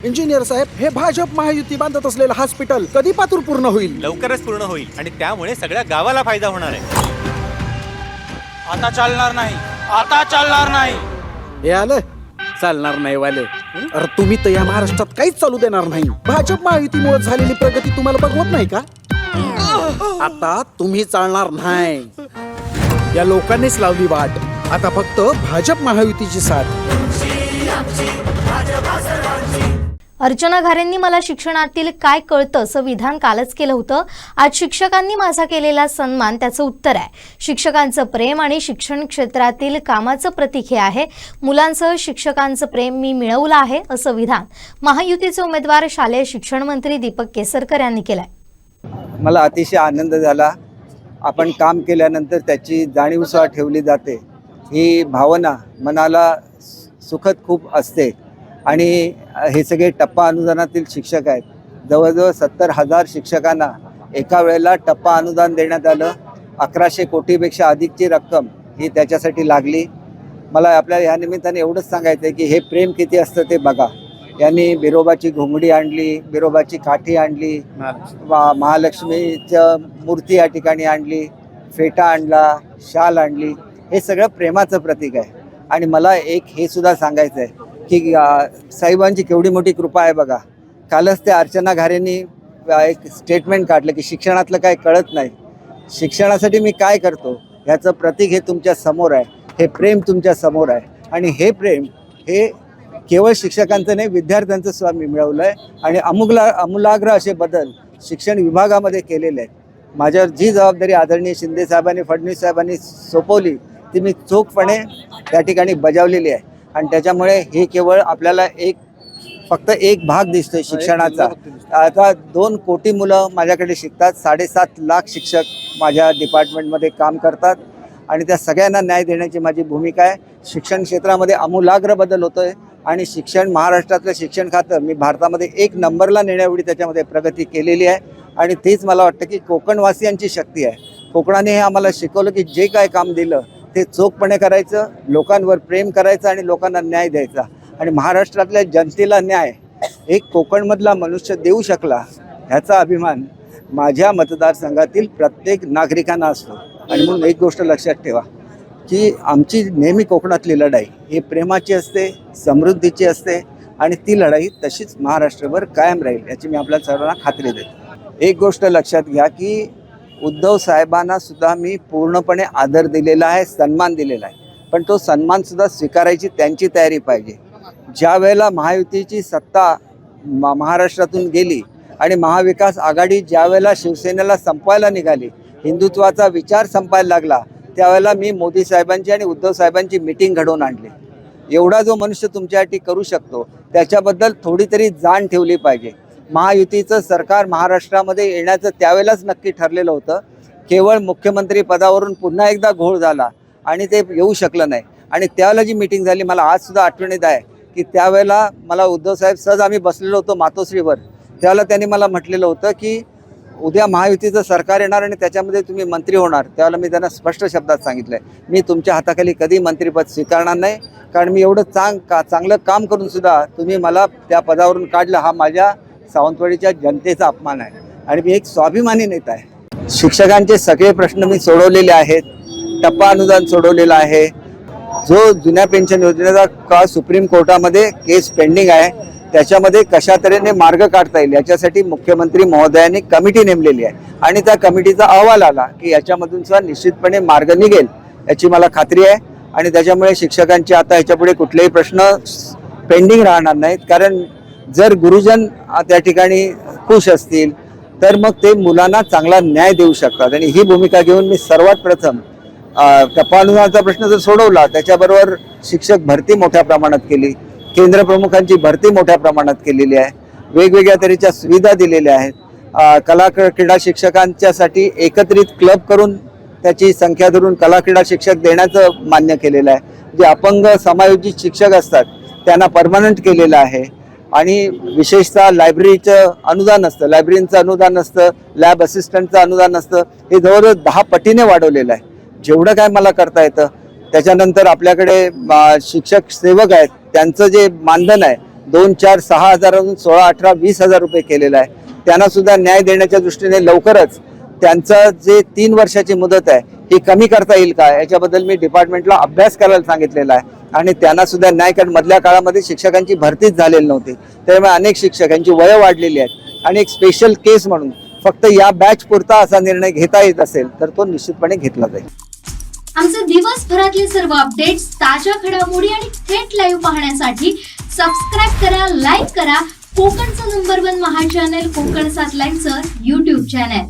Engineer साहेब, हे भाजप महायुती बांधत असलेलं हॉस्पिटल कधी पातूर पूर्ण होईल? लवकरच पूर्ण होईल आणि त्यामुळे सगळ्या गावाला फायदा होणार आहे. आता चालणार नाही, आता चालणार नाही. हे आलं चालणार नाही वाले. अरे तुम्ही तर या महाराष्ट्रात काहीच चालू देणार नाही. भाजप महायुतीमुळे झालेली प्रगती तुम्हाला बघवत नाही का? आता तुम्ही चालणार नाही. या लोकांनीच लावली वाट. आता फक्त भाजप महायुतीची साथ. अर्चना घारेंनी मला शिक्षणातील काय कळतं असं विधान कालच केलं होतं. आज शिक्षकांनी माझा केलेला सन्मान त्याचं उत्तर आहे. शिक्षकांचं प्रेम आणि शिक्षण क्षेत्रातील कामाचं प्रतीक हे आहे. मुलांसह शिक्षकांचं प्रेम मी मिळवलं आहे असं विधान महायुतीचे उमेदवार शालेय शिक्षण मंत्री दीपक केसरकर यांनी केलंय. मला अतिशय आनंद झाला. आपण काम केल्यानंतर त्याची जाणीवसुद्धा ठेवली जाते. ही भावना मनाला सुखद खूप असते. आणि हे सगळे टप्पा अनुदानातील शिक्षक आहेत. जवळजवळ 70,000 शिक्षकांना एका वेळेला टप्पा अनुदान देण्यात आलं. 1100 कोटीपेक्षा अधिकची रक्कम ही त्याच्यासाठी लागली. मला आपल्याला ह्या निमित्ताने एवढंच सांगायचं आहे की हे प्रेम किती असतं ते बघा. यांनी बिरोबाची घोंगडी आणली, बिरोबाची काठी आणली, महालक्ष्मीच्या मूर्ती या ठिकाणी आणली, फेटा आणला, शाल आणली. हे सगळं प्रेमाचं प्रतीक आहे. आणि मला एक हे सुद्धा सांगायचं आहे की साहेबांची केवढी मोठी कृपा आहे बघा. कालच त्या अर्चना घारेंनी एक स्टेटमेंट काढलं की शिक्षणातलं काय कळत नाही. शिक्षणासाठी मी काय करतो ह्याचं प्रतीक हे तुमच्या समोर आहे. हे प्रेम तुमच्या समोर आहे. आणि हे प्रेम हे केवळ शिक्षकांचं नाही, विद्यार्थ्यांचं सुद्धा मी मिळवलं आहे. आणि आमूलाग्र असे बदल शिक्षण विभागामध्ये केलेले आहेत. माझ्यावर जी जबाबदारी आदरणीय शिंदे साहेबांनी, फडणवीस साहेबांनी सोपवली ती मी चोखपणे त्या ठिकाणी बजावलेली आहे. आणि त्याच्यामुळे हे केवळ आपल्याला फक्त एक भाग दिसतोय शिक्षणाचा. आता 2 कोटी मुलं माझ्याकडे शिकतात. 7.5 लाख शिक्षक माझ्या डिपार्टमेंटमध्ये काम करतात. आणि त्या सगळ्यांना न्याय देण्याची माझी भूमिका आहे. शिक्षण क्षेत्रामध्ये आमूलाग्र बदल होतोय. आणि महाराष्ट्रातलं शिक्षण खातं मी भारतामध्ये 1 नंबरला नेण्याएवढी त्याच्यामध्ये प्रगती केलेली आहे. आणि तेच मला वाटतं की कोकणवासियांची शक्ती आहे. कोकणाने हे आम्हाला शिकवलं की जे काय काम दिलं ते चोखपणे करायचं, लोकांवर प्रेम करायचं आणि लोकांना न्याय द्यायचा. आणि महाराष्ट्रातल्या जनतेला न्याय एक कोकणमधला मनुष्य देऊ शकला ह्याचा अभिमान माझ्या मतदारसंघातील प्रत्येक नागरिकांना असतो. आणि म्हणून एक गोष्ट लक्षात ठेवा की आमची नेहमी कोकणातली लढाई ही प्रेमाची असते, समृद्धीची असते. आणि ती लढाई तशीच महाराष्ट्रभर कायम राहील याची मी आपल्या सर्वांना खात्री देतो. एक गोष्ट लक्षात घ्या की उद्धव साहेबांना सुद्धा मी पूर्णपणे आदर दिलेला आहे, सन्मान दिलेला आहे. पण तो सन्मानसुद्धा स्वीकारायची त्यांची तयारी पाहिजे. ज्या वेळेला महायुतीची सत्ता महाराष्ट्रातून गेली आणि महाविकास आघाडी ज्या वेळेला शिवसेनेला संपवायला निघाली, हिंदुत्वाचा विचार संपायला लागला, त्यावेळेला मी मोदी साहेबांची आणि उद्धव साहेबांची मीटिंग घडवून आणली. एवढा जो मनुष्य तुमच्यासाठी करू शकतो त्याच्याबद्दल थोडी तरी जाण ठेवली पाहिजे. महायुतीचं सरकार महाराष्ट्रामध्ये येण्याचं त्यावेळेलाच नक्की ठरलेलं होतं. केवळ मुख्यमंत्री पदावरून पुन्हा एकदा घोळ झाला आणि ते येऊ शकलं नाही. आणि त्यावेळेला जी मीटिंग झाली मला आजसुद्धा आठवणीत आहे की त्यावेळेला मला उद्धव साहेब सहज आम्ही बसलेलो होतो मातोश्रीवर. त्यावेळेला त्यांनी मला म्हटलेलं होतं की उद्या महायुतीचं सरकार येणार आणि त्याच्यामध्ये तुम्ही मंत्री होणार. त्यावेळेला मी त्यांना स्पष्ट शब्दात सांगितलं आहे मी तुमच्या हाताखाली कधी मंत्रिपद स्वीकारणार नाही. कारण मी एवढं चांगलं काम करूनसुद्धा तुम्ही मला त्या पदावरून काढलं हा माझ्या सावंतवाडीच्या जनतेचा अपमान आहे. आणि मी एक स्वाभिमानी नेता आहे. शिक्षकांचे सगळे प्रश्न मी सोडवलेले आहेत. टप्पा अनुदान सोडवलेलं आहे. जो जुन्या पेन्शन योजनेचा का सुप्रीम कोर्टामध्ये केस पेंडिंग आहे त्याच्यामध्ये कशा तऱ्हेने मार्ग काढता येईल याच्यासाठी मुख्यमंत्री महोदयांनी कमिटी नेमलेली आहे. आणि त्या कमिटीचा अहवाल आला की याच्यामधून सुद्धा निश्चितपणे मार्ग निघेल याची मला खात्री आहे. आणि त्याच्यामुळे शिक्षकांचे आता ह्याच्यापुढे कुठलेही प्रश्न पेंडिंग राहणार नाहीत. कारण जर गुरुजन त्या ठिकाणी खुश असतील तर मग ते मुलांना चांगला न्याय देऊ शकतात. आणि ही भूमिका घेऊन मी सर्वात प्रथम टप्पा अनुदानाचा प्रश्न जर सोडवला त्याच्याबरोबर शिक्षक भरती मोठ्या प्रमाणात केली, केंद्र प्रमुखांची भरती मोठ्या प्रमाणात केलेली आहे, वेगवेगळ्या तऱ्हेच्या सुविधा दिलेल्या आहेत. कला क्रीडा शिक्षकांच्यासाठी एकत्रित क्लब करून त्याची संख्या धरून कला क्रीडा शिक्षक देण्याचं मान्य केलेलं आहे. जे अपंग समायोजित शिक्षक असतात त्यांना परमनंट केलेलं आहे. आणि विशेषतः लायब्ररीचं अनुदान असतं, लायब्ररीचं अनुदान असतं, लॅब असिस्टंटचं अनुदान असतं, हे जवळजवळ 10 पटीने वाढवलेलं आहे. जेवढं काय मला करता येतं. त्याच्यानंतर आपल्याकडे शिक्षक सेवक आहेत त्यांचं जे मानधन आहे 2, 4, 6 हजारावरून 16, 18, 20,000 रुपये केलेला आहे. त्यांना सुद्धा न्याय देण्याच्या दृष्टीने लवकरच त्यांचं जे 3 वर्षाची मुदत आहे ही कमी करता येईल का याच्याबद्दल मी डिपार्टमेंटला अभ्यास करायला सांगितलेला आहे. आणि त्यांना सुद्धा न्याय, कारण मधल्या काळामध्ये शिक्षकांची भरतीच झालेली नव्हती, त्यामुळे अनेक शिक्षकांची वयं वाढलेली आहेत. आणि एक स्पेशल केस म्हणून फक्त या बॅच पुरता असा निर्णय घेता येत असेल तर तो निश्चितपणे घेतला जाईल. आमचे दिवसभरातले सर्व अपडेट्स, ताज्या घडामोडी आणि थेट लाईव्ह पाहण्यासाठी सबस्क्राईब करा, लाईक करा कोकणचं नंबर 1 महा चॅनल कोकण 7 लाईनचं YouTube चॅनल.